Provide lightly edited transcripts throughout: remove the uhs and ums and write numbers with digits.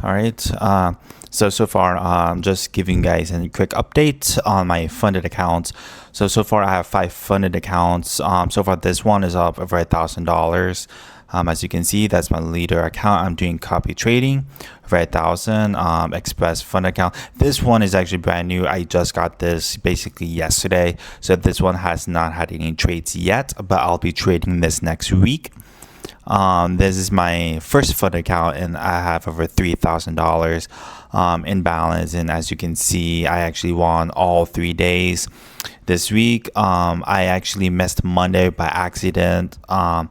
All right. So far, just giving you guys a quick update on my funded accounts. So far, I have 5 funded accounts. So far, this one is up over $1,000. As you can see, that's my leader account. I'm doing copy trading for 1,000. Express fund account. This one is actually brand new. I just got this basically yesterday. So this one has not had any trades yet, but I'll be trading this next week. This is my first fund account, and I have over $3,000 in balance. And as you can see, I actually won all 3 days this week. I actually missed Monday by accident. I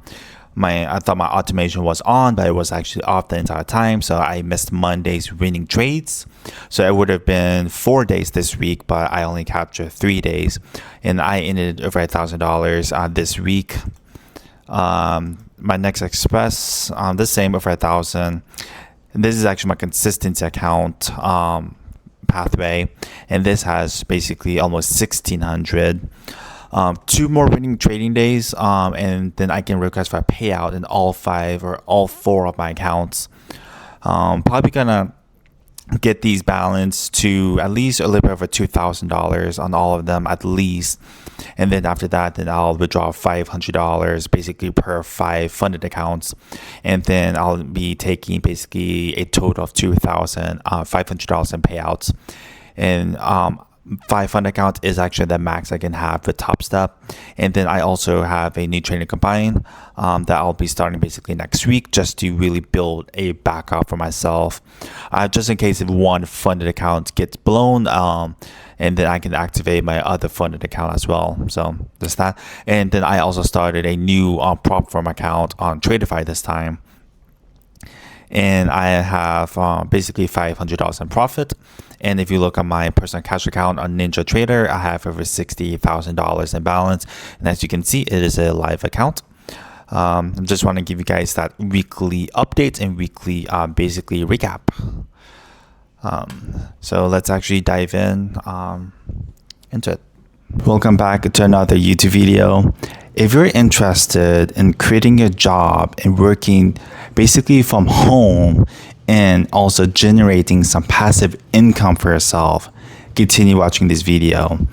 thought my automation was on, but it was actually off the entire time. So I missed Monday's winning trades. So it would have been 4 days this week, but I only captured 3 days, and I ended over $1,000 this week. My next express, the same over 1,000. And this is actually my consistency account pathway, and this has basically almost 1,600. 2 more winning trading days, and then I can request for a payout in all 5 or all 4 of my accounts. Probably gonna get these balanced to at least a little bit over $2,000 on all of them at least, and then after that, then I'll withdraw $500 basically per 5 funded accounts, and then I'll be taking basically a total of $2,500 in payouts. And 5 fund account is actually the max I can have with Top Step. And then I also have a new trading combine that I'll be starting basically next week, just to really build a backup for myself, just in case if one funded account gets blown, and then I can activate my other funded account as well. So that's that. And then I also started a new prop firm account on Tradify this time, and I have basically $500 in profit. And if you look at my personal cash account on Ninja Trader, I have over $60,000 in balance. And as you can see, it is a live account. I just want to give you guys that weekly updates and weekly basically recap. So let's actually dive in into it. Welcome back to another YouTube video. If you're interested in creating a job and working basically from home and also generating some passive income for yourself, continue watching this video.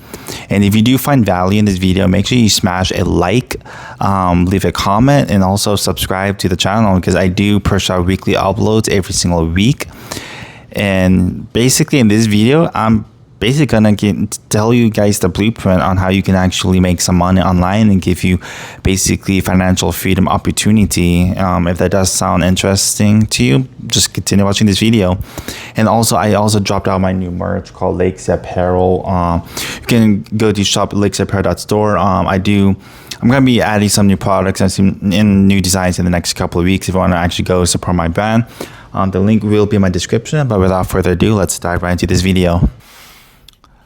And if you do find value in this video, make sure you smash a like, leave a comment, and also subscribe to the channel, because I do push out weekly uploads every single week. And basically in this video, I'm basically gonna tell you guys the blueprint on how you can actually make some money online and give you basically financial freedom opportunity. If that does sound interesting to you, just continue watching this video. And also, I also dropped out my new merch called Apparel. You can go to shop luxalgo.store. I'm gonna be adding some new products and some new designs in the next couple of weeks. If you want to actually go support my brand, the link will be in my description. But without further ado, let's dive right into this video.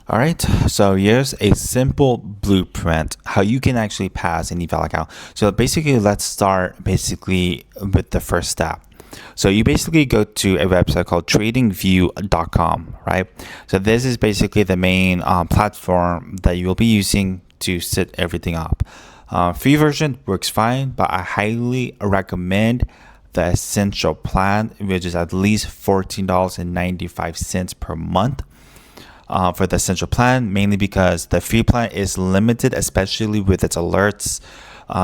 All right, so here's a simple blueprint how you can actually pass an eval account. So basically, let's start basically with the first step. So you basically go to a website called Tradingview.com, right? So this is basically the main platform that you will be using to set everything up. Free version works fine, but I highly recommend the essential plan, which is at least $14.95 per month. For the essential plan, mainly because the free plan is limited, especially with its alerts.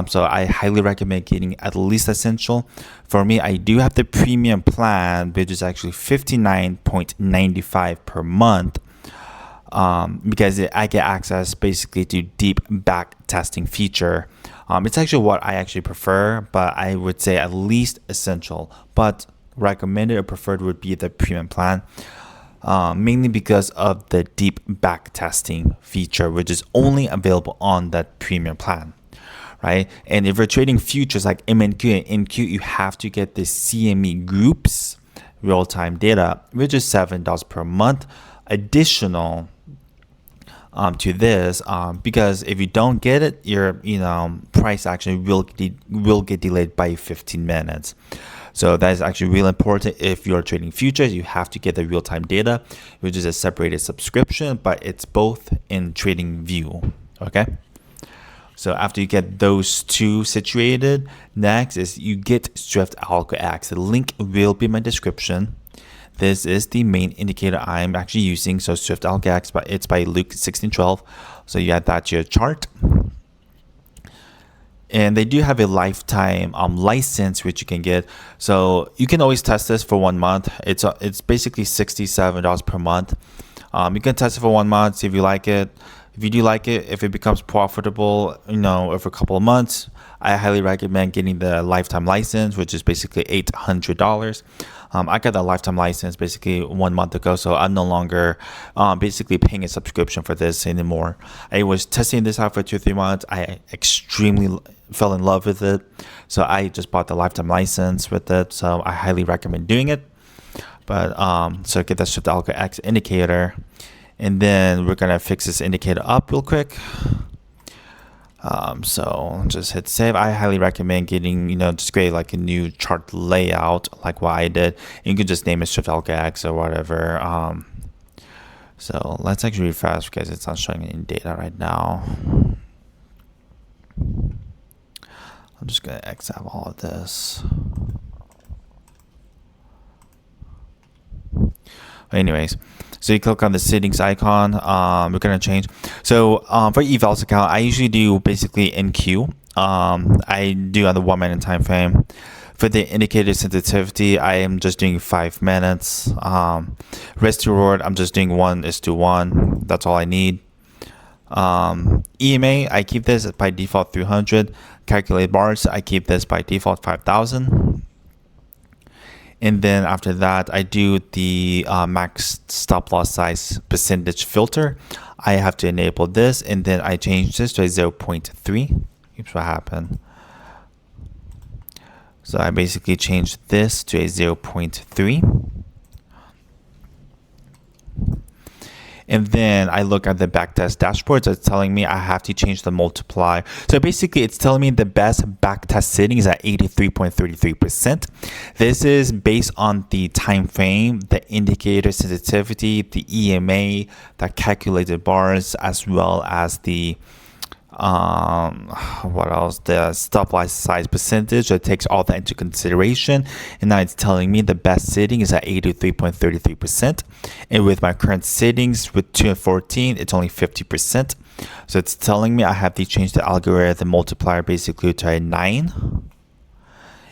So I highly recommend getting at least essential. For me, I do have the premium plan, which is actually $59.95 per month, because I get access basically to deep back testing feature. It's actually what I actually prefer, but I would say at least essential. But recommended or preferred would be the premium plan. Mainly because of the deep back testing feature, which is only available on that premium plan, right? And if you're trading futures like MNQ and NQ, you have to get the CME groups real-time data, which is $7 per month additional to this, because if you don't get it, your price action will get delayed by 15 minutes. So that is actually really important. If you're trading futures, you have to get the real-time data, which is a separated subscription, but it's both in Tradingview. Okay. So after you get those two situated, next is you get Swift Algo X. The link will be in my description. this is the main indicator I'm actually using. So Swift AlgoX, but it's by Luke 1612. So you add that to your chart. And they do have a lifetime license which you can get. So you can always test this for 1 month. It's basically $67 per month. You can test it for 1 month, see if you like it. If you do like it, if it becomes profitable, over a couple of months, I highly recommend getting the lifetime license, which is basically $800. I got that lifetime license basically 1 month ago, so I'm no longer basically paying a subscription for this anymore. I was testing this out for 2-3 months. I extremely fell in love with it, so I just bought the lifetime license with it. So I highly recommend doing it. But so get that Shift Algo X indicator, and then we're gonna fix this indicator up real quick. So just hit save. I highly recommend getting, just create like a new chart layout like what I did. You can just name it Shift Algo X or whatever. So let's actually refresh because it's not showing any data right now. I'm just gonna X out all of this. Anyways, so you click on the settings icon. We're gonna change. So for evals account, I usually do basically NQ. I do on the 1 minute time frame. For the indicator sensitivity, I am just doing 5 minutes. Risk to reward, I'm just doing 1:1. That's all I need. EMA, I keep this by default 300. Calculate bars, I keep this by default 5,000. And then after that, I do the max stop loss size percentage filter. I have to enable this, and then I change this to a 0.3. Here's what happened. So I basically changed this to a 0.3. And then I look at the backtest dashboard. So it's telling me I have to change the multiply. So basically it's telling me the best backtest setting is at 83.33%. This is based on the time frame, the indicator sensitivity, the EMA, the calculated bars, as well as the what else, the stop loss size percentage. So it takes all that into consideration, and now it's telling me the best setting is at 83.33%, and with my current settings with 2 and 14, it's only 50%. So it's telling me I have to change the algorithm multiplier basically to a 9,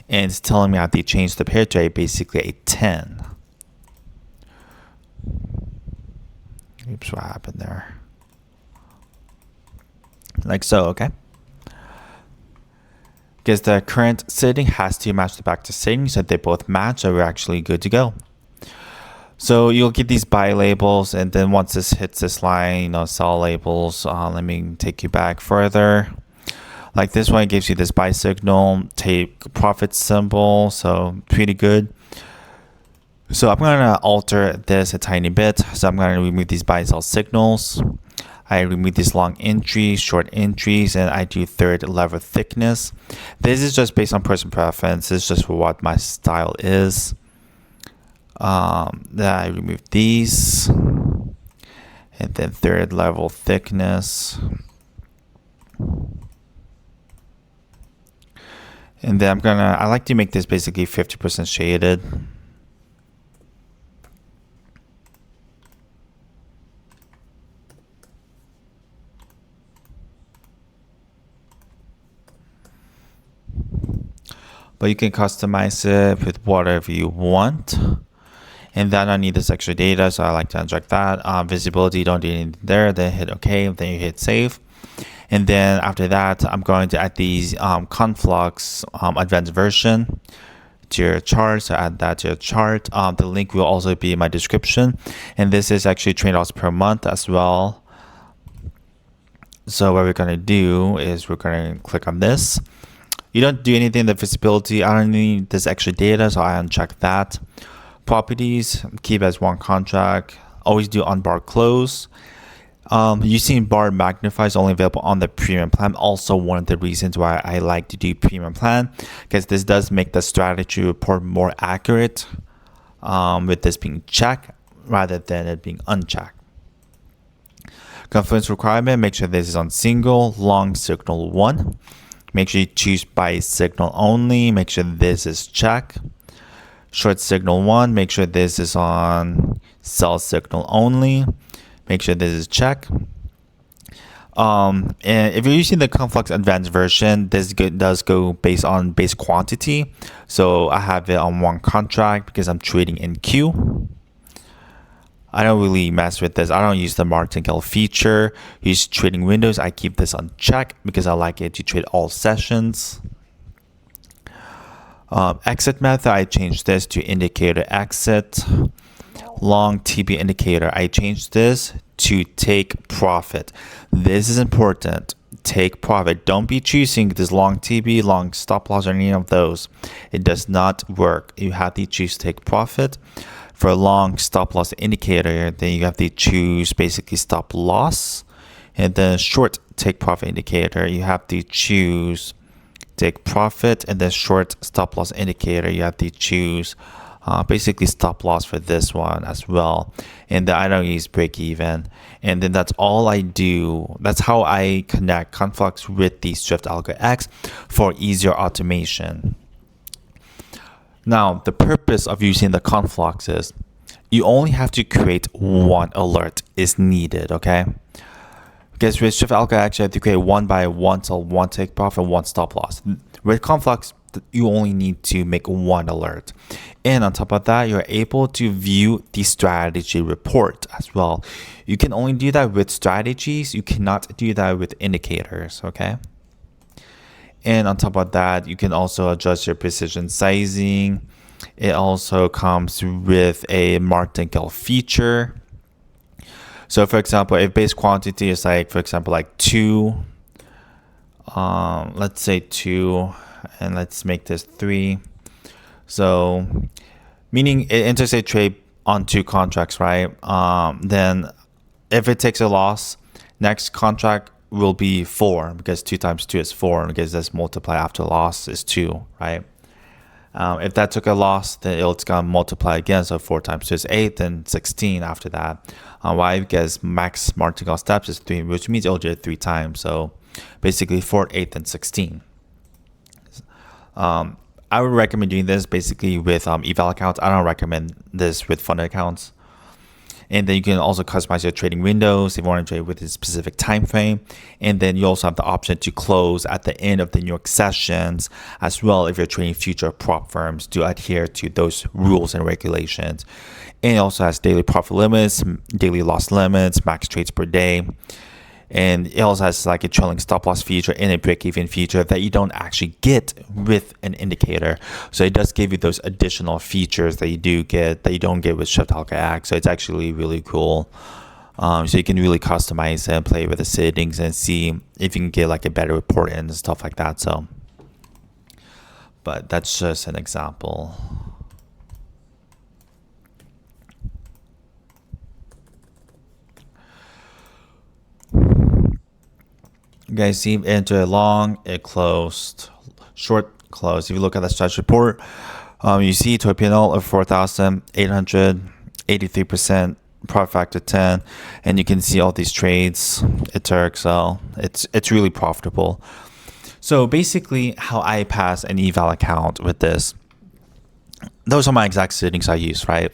and it's telling me I have to change the pair to a basically a 10. Oops, what happened there? Like so, okay? Because the current setting has to match the backtest setting, so they both match, so we're actually good to go. So you'll get these buy labels, and then once this hits this line, sell labels. Let me take you back further. Like this one gives you this buy signal, take profit symbol, so pretty good. So I'm gonna alter this a tiny bit. So I'm gonna remove these buy sell signals. I remove these long entries, short entries, and I do third level thickness. This is just based on person preference. This is just for what my style is. Then I remove these, and then third level thickness. And then I like to make this basically 50% shaded. But you can customize it with whatever you want. And then I need this extra data, so I like to inject that. Visibility, don't do anything there. Then hit OK, then you hit save. And then after that, I'm going to add these Conflux advanced version to your chart. So add that to your chart. The link will also be in my description. And this is actually $20 per month as well. So what we're going to do is we're going to click on this. You don't do anything in the visibility. I don't need this extra data, so I uncheck that. Properties, keep as one contract. Always do on bar close. Using bar magnify is only available on the premium plan. Also one of the reasons why I like to do premium plan, because this does make the strategy report more accurate with this being checked rather than it being unchecked. Confluence requirement, make sure this is on single, long signal 1. Make sure you choose buy signal only. Make sure this is checked. Short signal 1, make sure this is on sell signal only. Make sure this is check. And if you're using the Conflux advanced version, this does go based on base quantity. So I have it on one contract because I'm trading in Q. I don't really mess with this. I don't use the martingale feature. Use trading windows. I keep this on check because I like it to trade all sessions. Exit method, I changed this to indicator exit. Long TB indicator, I changed this to take profit. This is important. Take profit. Don't be choosing this long TB, long stop loss, or any of those. It does not work. You have to choose take profit. For a long stop loss indicator, then you have to choose basically stop loss. And then short take profit indicator, you have to choose take profit. And then short stop loss indicator, you have to choose basically stop loss for this one as well. And then I don't use break even. And then that's all I do. That's how I connect Conflux with the Swift Algo X for easier automation. Now, the purpose of using the Conflux is you only have to create one alert is needed, okay? Because with Swift Algo X, you have to create one by one, so one take profit, one stop loss. With Conflux, you only need to make one alert. And on top of that, you're able to view the strategy report as well. You can only do that with strategies. You cannot do that with indicators, okay? And on top of that, you can also adjust your precision sizing. It also comes with a martingale feature. So for example, if base quantity is like, for example, like 2, let's say 2, and let's make this 3. So meaning it enters a trade on 2 contracts, right? Then if it takes a loss, next contract will be 4 because 2 times 2 is 4 because this multiply after loss is 2, right? If that took a loss, then it's gonna multiply again. So 4 times 2 is 8, then 16 after that. Why? Because max martingale steps is 3, which means it'll do it 3 times. So basically 4, 8, and 16. I would recommend doing this basically with eval accounts. I don't recommend this with funded accounts. And then you can also customize your trading windows if you want to trade with a specific time frame. And then you also have the option to close at the end of the New York sessions as well if you're trading future prop firms to adhere to those rules and regulations. And it also has daily profit limits, daily loss limits, max trades per day. And it also has like a trailing stop loss feature and a break-even feature that you don't actually get with an indicator. So it does give you those additional features that you don't get with Swift Algo X. So it's actually really cool. So you can really customize it and play with the settings and see if you can get like a better report and stuff like that. So, but that's just an example. You guys see, enter long, it closed, short, closed. If you look at the strategy report, you see to a P&L of 4,883%, profit factor 10, and you can see all these trades. It took, so it's really profitable. So basically, how I pass an eval account with this, those are my exact settings I use, right?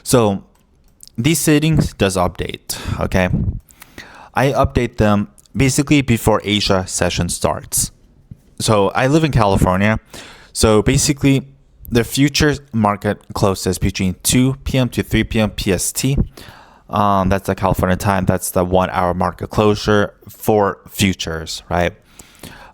So these settings does update, okay? I update them basically before Asia session starts. So I live in California. So basically the futures market closes between 2 p.m. to 3 p.m. PST. That's the California time. That's the 1 hour market closure for futures, right?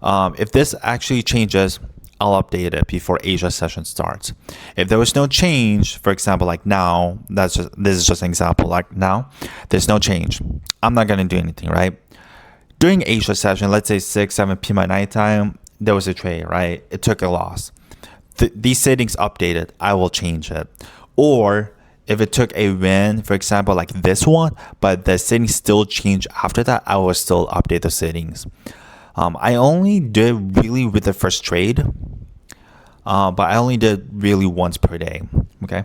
If this actually changes, I'll update it before Asia session starts. If there was no change, for example, like now, this is just an example, like now, there's no change. I'm not gonna do anything, right? During Asia session, let's say 6, 7 p.m. at nighttime, there was a trade, right? It took a loss. These settings updated, I will change it. Or if it took a win, for example, like this one, but the settings still change after that, I will still update the settings. I only did really with the first trade, but I only did really once per day, okay?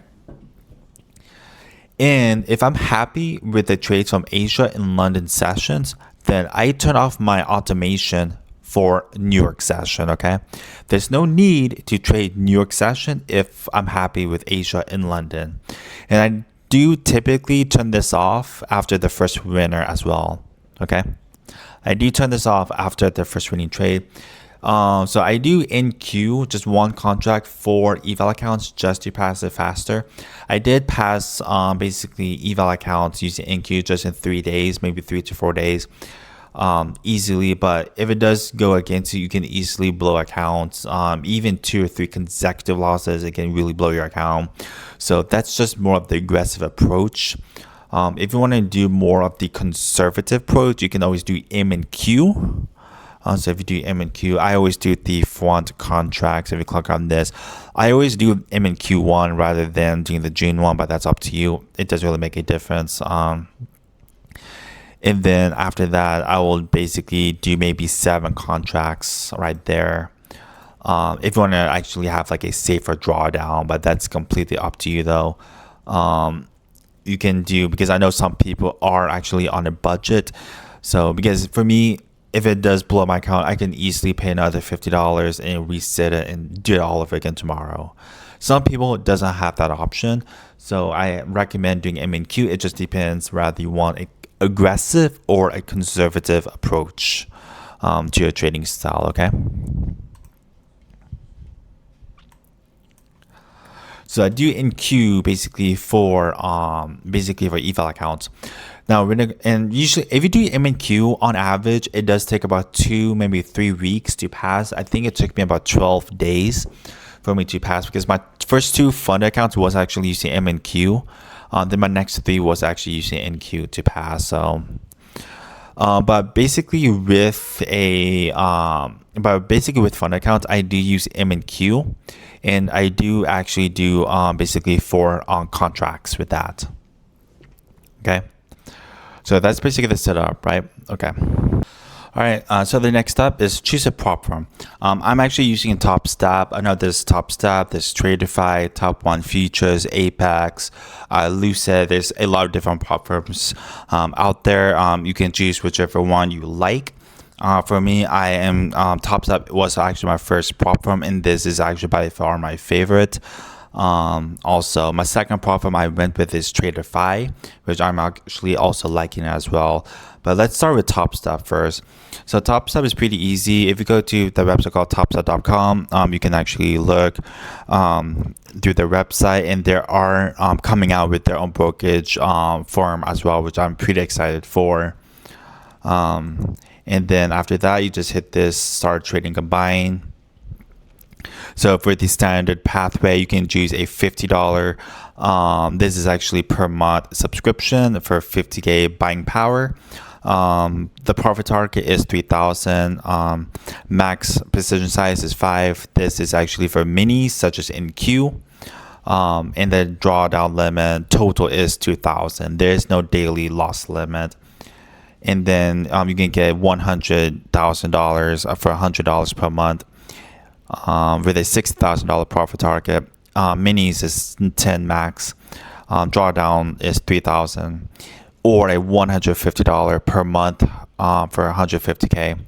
And if I'm happy with the trades from Asia and London sessions, then I turn off my automation for New York session, okay? There's no need to trade New York session if I'm happy with Asia in London. And I do typically turn this off after the first winner as well, okay? I do turn this off after the first winning trade. So I do NQ, just one contract for eval accounts just to pass it faster. I did pass basically eval accounts using NQ just in 3 days, maybe 3 to 4 days easily. But if it does go against you, you can easily blow accounts. Even 2 or 3 consecutive losses, it can really blow your account. So that's just more of the aggressive approach. If you want to do more of the conservative approach, you can always do M and Q. So if you do M and Q, I always do the front contracts. If you click on this, I always do M and Q1 rather than doing the June one, but that's up to you. It doesn't really make a difference. And then after that, I will basically do maybe 7 contracts right there. If you want to actually have like a safer drawdown, but that's completely up to you though. You can do, because I know some people are actually on a budget. So because for me, if it does blow my account, I can easily pay another $50 and reset it and do it all over again tomorrow. Some people doesn't have that option, so I recommend doing M and Q. It just depends whether you want an aggressive or a conservative approach to your trading style. Okay. So I do NQ basically for eval accounts. Now and usually if you do M and Q on average, it does take about 2, maybe 3 weeks to pass. I think it took me about 12 days for me to pass because my first 2 fund accounts was actually using M and Q. Then my next 3 was actually using NQ to pass. So, but basically with fund accounts, I do use M and Q, and I do actually do basically 4 contracts with that. Okay. So that's basically the setup, right? Okay. All right. So the next step is choose a prop firm. I'm actually using TopStab. I know there's TopStab, there's Tradify, Top One Futures, Apex, Lucid. There's a lot of different prop firms out there. You can choose whichever one you like. For me, I am TopStab was actually my first prop firm, and this is actually by far my favorite. Also, my second prop firm I went with is Tradify, which I'm actually also liking as well. But let's start with TopStab first. So TopStab is pretty easy. If you go to the website called topstab.com, you can actually look through their website, and they are coming out with their own brokerage firm as well, which I'm pretty excited for. And then after that, you just hit this start trading combine. So for the standard pathway, you can choose a $50. This is actually per month subscription for 50K buying power. The profit target is 3,000. Max position size is 5. This is actually for minis such as NQ. And the drawdown limit total is 2,000. There is no daily loss limit. And then you can get $100,000 for $100 per month with a $6,000 profit target. Minis is 10 max. Drawdown is 3,000, or a $150 per month for 150K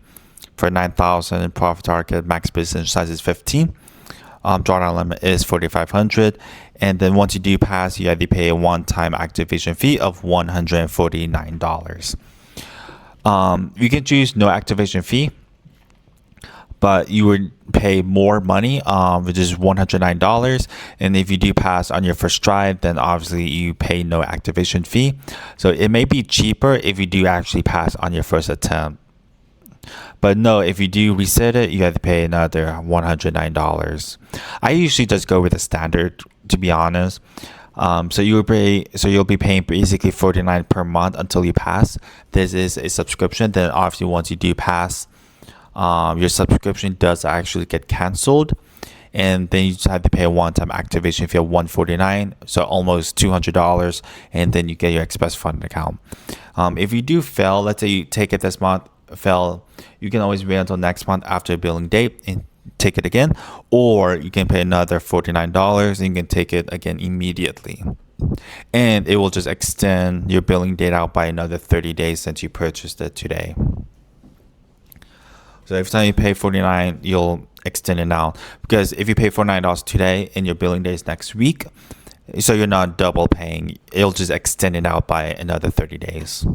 for 9,000 profit target. Max position size is 15. Drawdown limit is 4,500. And then once you do pass, you have to pay a one-time activation fee of $149. You can choose no activation fee, but you would pay more money, which is $109. And if you do pass on your first try, then obviously you pay no activation fee. So it may be cheaper if you do actually pass on your first attempt. But no, if you do reset it, you have to pay another $109. I usually just go with the standard, to be honest. So you'll be paying basically $49 per month until you pass. This is a subscription. Then obviously once you do pass, your subscription does actually get canceled, and then you just have to pay a one-time activation fee of $149, so almost $200, and then you get your express fund account. If you do fail, let's say you take it this month, fail, you can always wait until next month after the billing date and take it again, or you can pay another $49 and you can take it again immediately, and it will just extend your billing date out by another 30 days since you purchased it today. So every time you pay $49, you'll extend it out. Because if you pay $49 today and your billing day is next week, so you're not double paying, it'll just extend it out by another 30 days.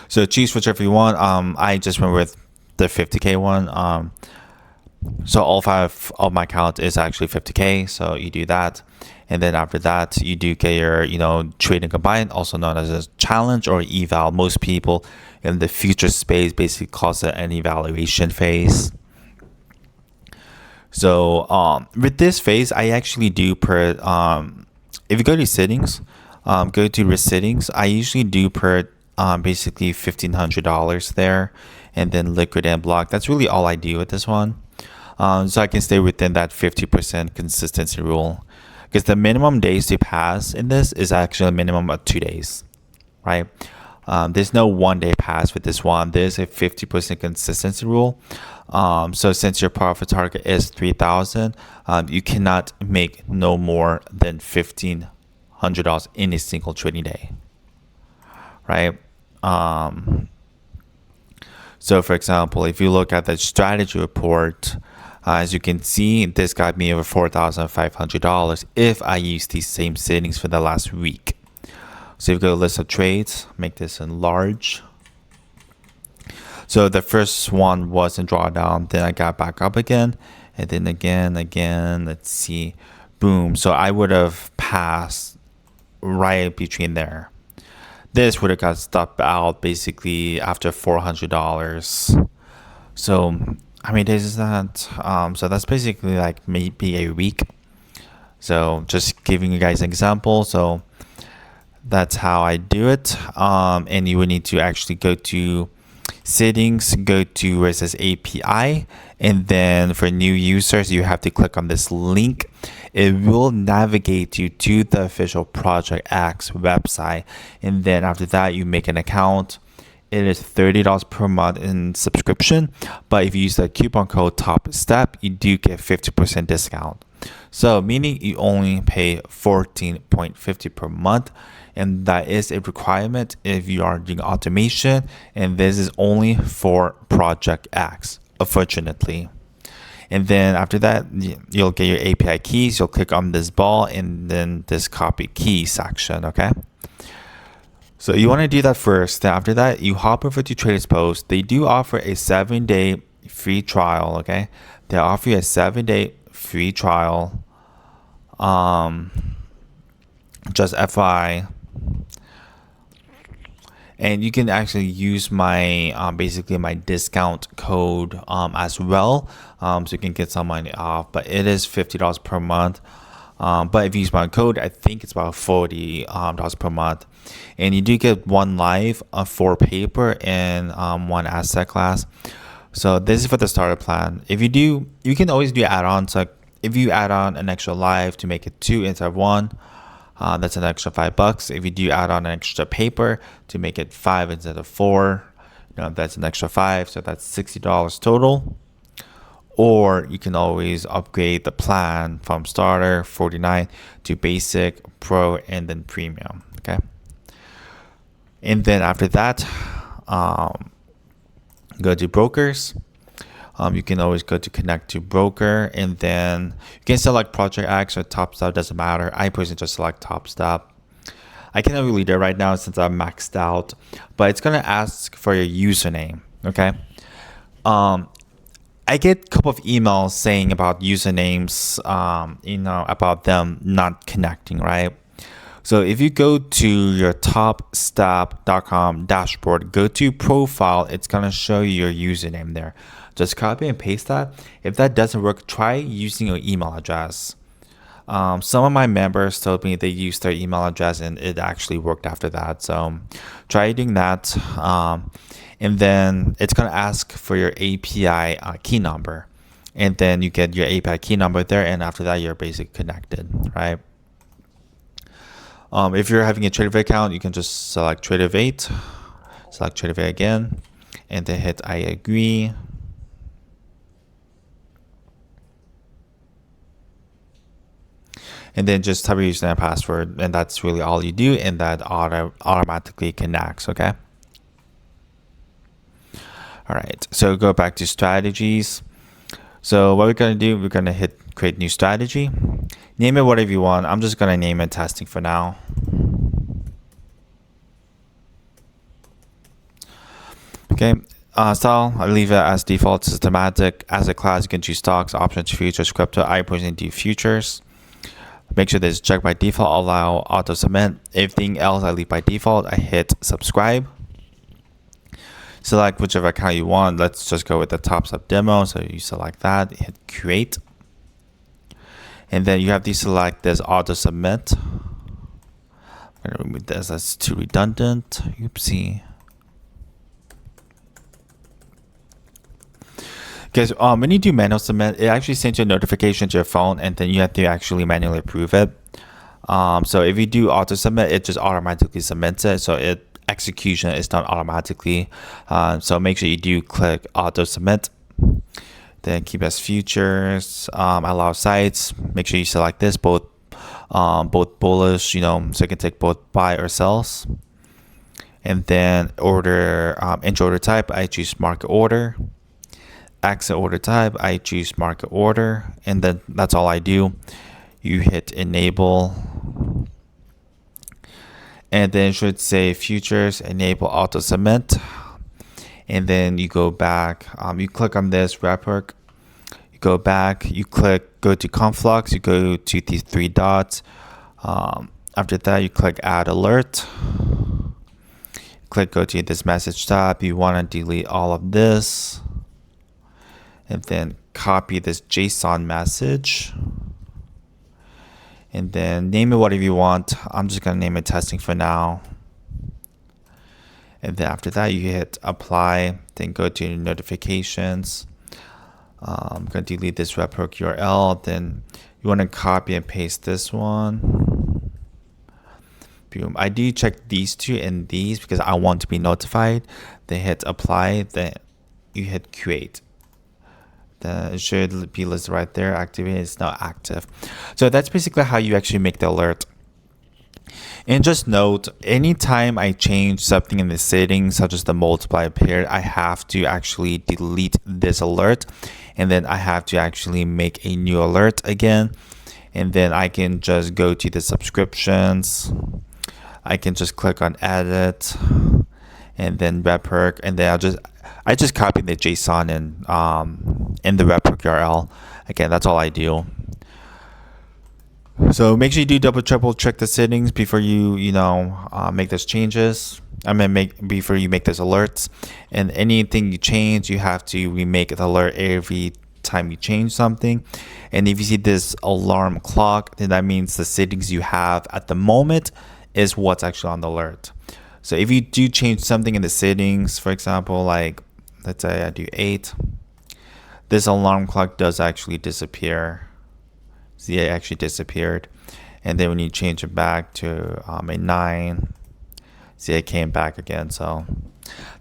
So choose whichever you want. I just went with the 50K one. So all 5 of my account is actually 50K. So you do that. And then after that, you do get your, trading combined, also known as a challenge or eval. Most people in the future space basically calls it an evaluation phase. So with this phase, I actually do per, if you go to settings, go to risk settings, I usually do per basically $1,500 there, and then liquid and block. That's really all I do with this one. So I can stay within that 50% consistency rule. Because the minimum days to pass in this is actually a minimum of 2 days, right? There's no 1 day pass with this one. There's a 50% consistency rule. So since your profit target is 3,000, you cannot make no more than $1,500 in a single trading day, right? So for example, if you look at the strategy report, as you can see, this got me over $4,500 if I use these same settings for the last week. So if you go to list of trades, make this in large. So the first one was in drawdown, then I got back up again, and then again, let's see, boom. So I would have passed right between there. This would have got stopped out basically after $400. So how many days is that? So that's basically like maybe a week. So just giving you guys an example. So that's how I do it. And you would need to actually go to settings, go to where it says API, and then for new users, you have to click on this link. It will navigate you to the official Project X website, and then after that, you make an account. It is $30 per month in subscription, but if you use the coupon code Top Step, you do get 50% discount. So meaning you only pay $14.50 per month, and that is a requirement if you are doing automation, and this is only for Project X, unfortunately. And then after that, you'll get your API keys. You'll click on this ball and then this copy key section, okay? So you want to do that first. Then after that, you hop over to TradersPost. They do offer a 7-day free trial, okay? They offer you a 7-day free trial. Just FYI. And you can actually use my basically my discount code as well, so you can get some money off. But it is $50 per month. But if you use my code, I think it's about $40 per month. And you do get 1 live, 4 paper, and 1 asset class. So this is for the starter plan. If you do, you can always do add-ons. Like if you add on an extra live to make it 2 instead of 1. That's an extra $5. If you do add on an extra paper to make it 5 instead of 4, that's an extra 5. So that's $60 total. Or you can always upgrade the plan from starter 49 to basic, pro, and then premium. Okay. And then after that, go to brokers. You can always go to connect to broker, and then you can select Project X or Top Step, doesn't matter. I personally just select Top Step. I cannot really do it right now since I'm maxed out, but it's gonna ask for your username, okay? I get a couple of emails saying about usernames, about them not connecting, right? So if you go to your topstep.com dashboard, go to profile, it's gonna show you your username there. Just copy and paste that. If that doesn't work, try using your email address. Some of my members told me they used their email address and it actually worked after that. So try doing that. And then it's going to ask for your API key number. And then you get your API key number there. And after that, you're basically connected, right? If you're having a Tradingview account, you can just select Tradingview, select Tradingview again, and then hit I agree. And then just type your username and password, and that's really all you do, and that automatically connects, okay? All right, so go back to strategies. So what we're gonna do, we're gonna hit create new strategy. Name it whatever you want. I'm just gonna name it testing for now. Okay, style, I leave it as default systematic. As a class, you can choose stocks, options, futures, crypto. I personally do futures. Make sure this is checked by default, allow auto submit. Everything else I leave by default. I hit subscribe. Select whichever account you want. Let's just go with the top sub demo. So you select that, hit create. And then you have to select this auto submit. I'm gonna remove this, that's too redundant. Oopsie. Because when you do manual submit, it actually sends you a notification to your phone, and then you have to actually manually approve it. So if you do auto submit, it just automatically submits it. So execution is done automatically. So make sure you do click auto submit. Then keep as futures, allow sites. Make sure you select this, both bullish, so you can take both buy or sells. And then order, entry order type, I choose market order. Exit order type, I choose market order, and then that's all I do. You hit enable, and then it should say futures enable auto submit, and then you go back, you click on this report, you go back, you go to Conflux, you go to these three dots. After that, you click add alert, go to this message tab. You want to delete all of this, and then copy this JSON message, and then name it whatever you want. I'm just gonna name it testing for now. And then after that, you hit apply, then go to notifications. I'm gonna delete this report URL. Then you want to copy and paste this one. Boom. I do check these two and these because I want to be notified. Then hit apply, then you hit create. It should be listed right there. Activate is now active. So that's basically how you actually make the alert. And just note, anytime I change something in the settings, such as the multiply period, I have to actually delete this alert, and then I have to actually make a new alert again. And then I can just go to the subscriptions. I can just click on edit, and then report, and then I just copy the JSON in the report URL. Again, that's all I do. So make sure you do triple check the settings before you make those changes. Before you make those alerts, and anything you change, you have to remake the alert every time you change something. And if you see this alarm clock, then that means the settings you have at the moment is what's actually on the alert. So if you do change something in the settings, for example, like let's say I do 8, this alarm clock does actually disappear. See, it actually disappeared. And then when you change it back to a 9, see, it came back again. So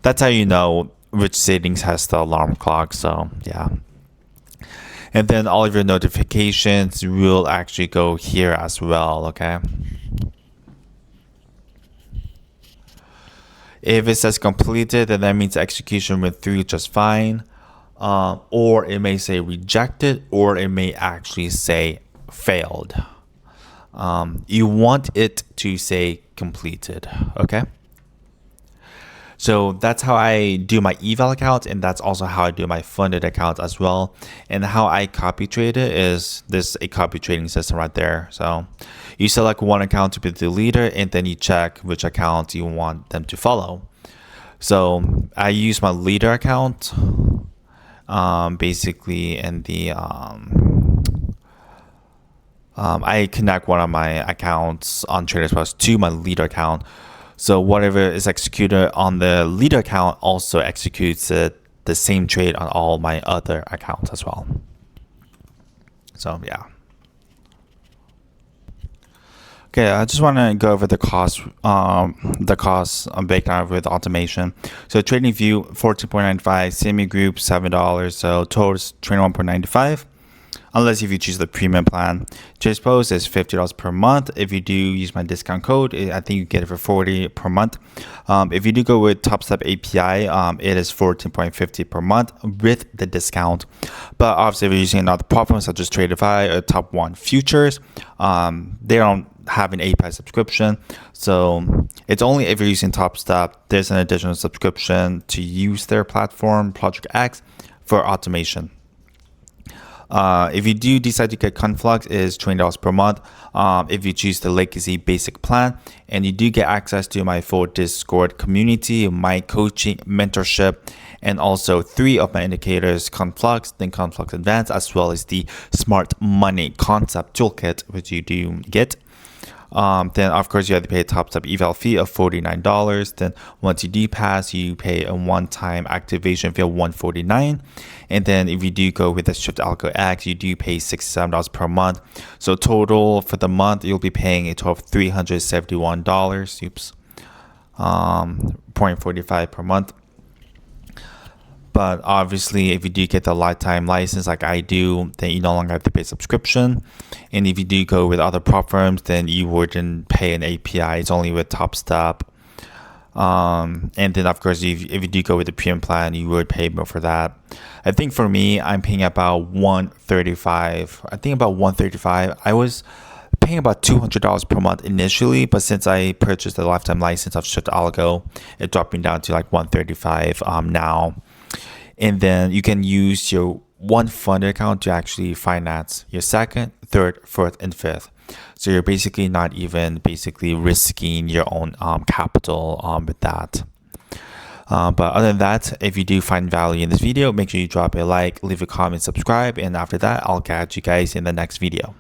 that's how you know which settings has the alarm clock. So yeah. And then all of your notifications will actually go here as well, okay? If it says completed, then that means execution went through just fine. Or it may say rejected, or it may actually say failed. You want it to say completed, okay? So that's how I do my eval account, and that's also how I do my funded account as well. And how I copy trade it is a copy trading system right there. So you select one account to be the leader, and then you check which account you want them to follow. So I use my leader account, basically in the I connect one of my accounts on TradersPost to my leader account. So whatever is executed on the leader account also executes the same trade on all my other accounts as well. So yeah. Okay, I just want to go over the cost breakdown with automation. So Tradingview 14.95, semi group $7, so totals 21.95. unless if you choose the premium plan. TradersPost is $50 per month. If you do use my discount code, I think you get it for $40 per month. If you do go with TopStep API, it is $14.50 per month with the discount. But obviously, if you're using another platform such as Tradingview or Top One Futures, they don't have an API subscription. So it's only if you're using TopStep, there's an additional subscription to use their platform, Project X, for automation. If you do decide to get Conflux, it is $20 per month. If you choose the legacy basic plan, and you do get access to my full Discord community, my coaching, mentorship, and also 3 of my indicators, Conflux, then Conflux Advanced, as well as the Smart Money Concept Toolkit, which you do get. Then of course you have to pay a TopStep eval fee of $49. Then once you do pass, you pay a one-time activation fee of $149. And then if you do go with the Shift Algo X, you do pay $67 per month. So total for the month, you'll be paying a total of $371. Oops, 0.45 per month. But obviously, if you do get the lifetime license like I do, then you no longer have to pay subscription. And if you do go with other prop firms, then you wouldn't pay an API. It's only with TopStep. And then, of course, if you do go with the premium plan, you would pay more for that. I think for me, I'm paying about $135. I was paying about $200 per month initially, but since I purchased the lifetime license of Shift Algo, it dropped me down to like $135 now. And then you can use your one funded account to actually finance your second, third, fourth, and fifth. So you're basically not even risking your own capital with that. But other than that, if you do find value in this video, make sure you drop a like, leave a comment, subscribe, and after that, I'll catch you guys in the next video.